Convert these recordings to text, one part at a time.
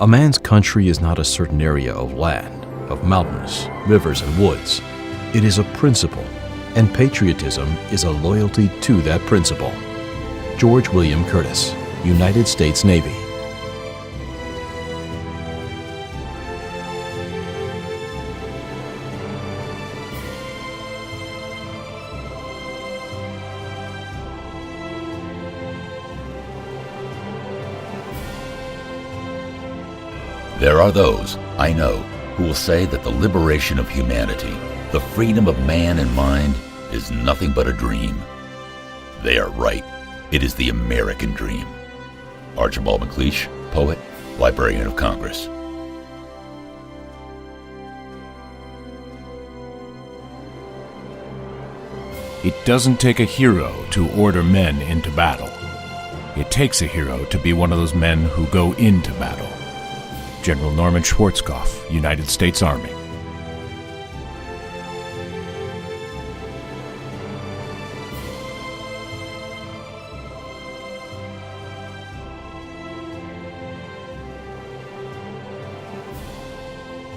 A man's country is not a certain area of land, of mountains, rivers, and woods. It is a principle, and patriotism is a loyalty to that principle. George William Curtis, United States Navy. There are those, I know, who will say that the liberation of humanity, the freedom of man and mind, is nothing but a dream. They are right. It is the American dream. Archibald MacLeish, poet, Librarian of Congress. It doesn't take a hero to order men into battle. It takes a hero to be one of those men who go into battle. General Norman Schwarzkopf, United States Army.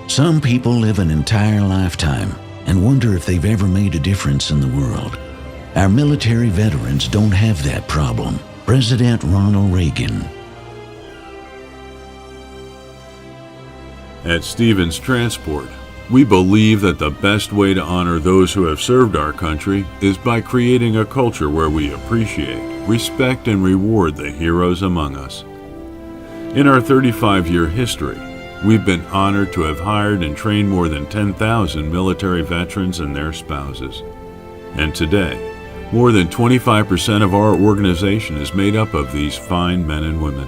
Some people live an entire lifetime and wonder if they've ever made a difference in the world. Our military veterans don't have that problem. President Ronald Reagan. At Stevens Transport, we believe that the best way to honor those who have served our country is by creating a culture where we appreciate, respect, and reward the heroes among us. In our 35-year history, we've been honored to have hired and trained more than 10,000 military veterans and their spouses. And today, more than 25% of our organization is made up of these fine men and women.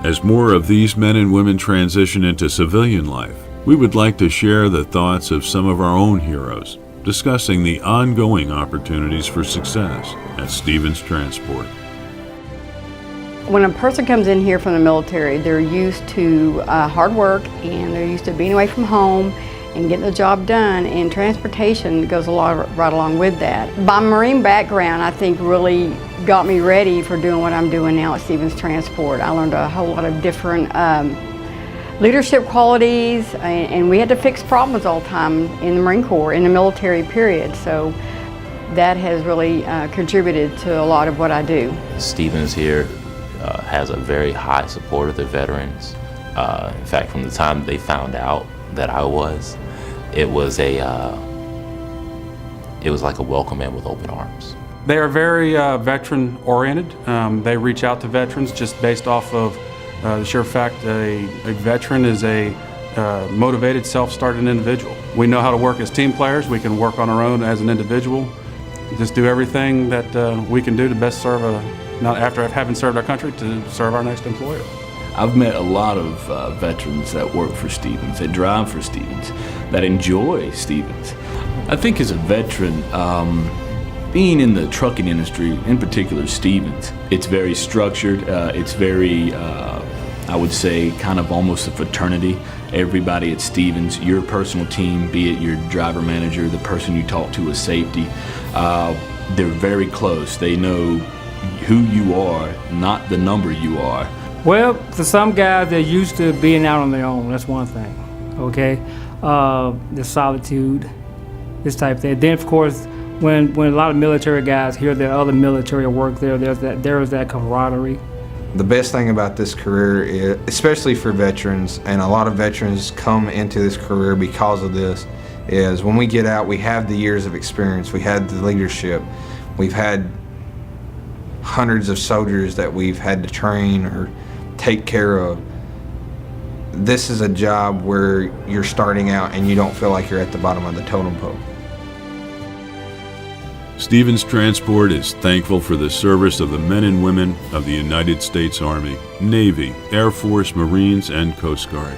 As more of these men and women transition into civilian life, we would like to share the thoughts of some of our own heroes, discussing the ongoing opportunities for success at Stevens Transport. When a person comes in here from the military, they're used to hard work and they're used to being away from home and getting the job done, and transportation goes right along with that. My Marine background, I think, really got me ready for doing what I'm doing now at Stevens Transport. I learned a whole lot of different leadership qualities, and we had to fix problems all the time in the Marine Corps, in the military period. So that has really contributed to a lot of what I do. Stevens here has a very high support of the veterans. In fact, from the time they found out that I was, it was like a welcome in with open arms. They are very veteran oriented. They reach out to veterans just based off of the sheer fact a veteran is a motivated, self-started individual. We know how to work as team players. We can work on our own as an individual. Just do everything that we can do to best serve not after having served our country, to serve our next employer. I've met a lot of veterans that work for Stevens, that drive for Stevens, that enjoy Stevens. I think as a veteran, being in the trucking industry, in particular Stevens, it's very structured, it's very, I would say, kind of almost a fraternity. Everybody at Stevens, your personal team, be it your driver manager, the person you talk to with safety, they're very close. They know who you are, not the number you are. Well, for some guys, they're used to being out on their own. That's one thing, okay? The solitude, this type of thing. Then, of course, when a lot of military guys hear that other military work there is that camaraderie. The best thing about this career is, especially for veterans, and a lot of veterans come into this career because of this, is when we get out, we have the years of experience, we had the leadership, we've had hundreds of soldiers that we've had to train or take care of. This is a job where you're starting out and you don't feel like you're at the bottom of the totem pole. Stevens Transport is thankful for the service of the men and women of the United States Army, Navy, Air Force, Marines, and Coast Guard.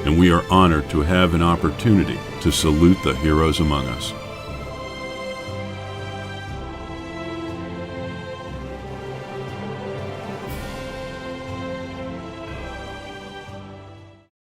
And we are honored to have an opportunity to salute the heroes among us.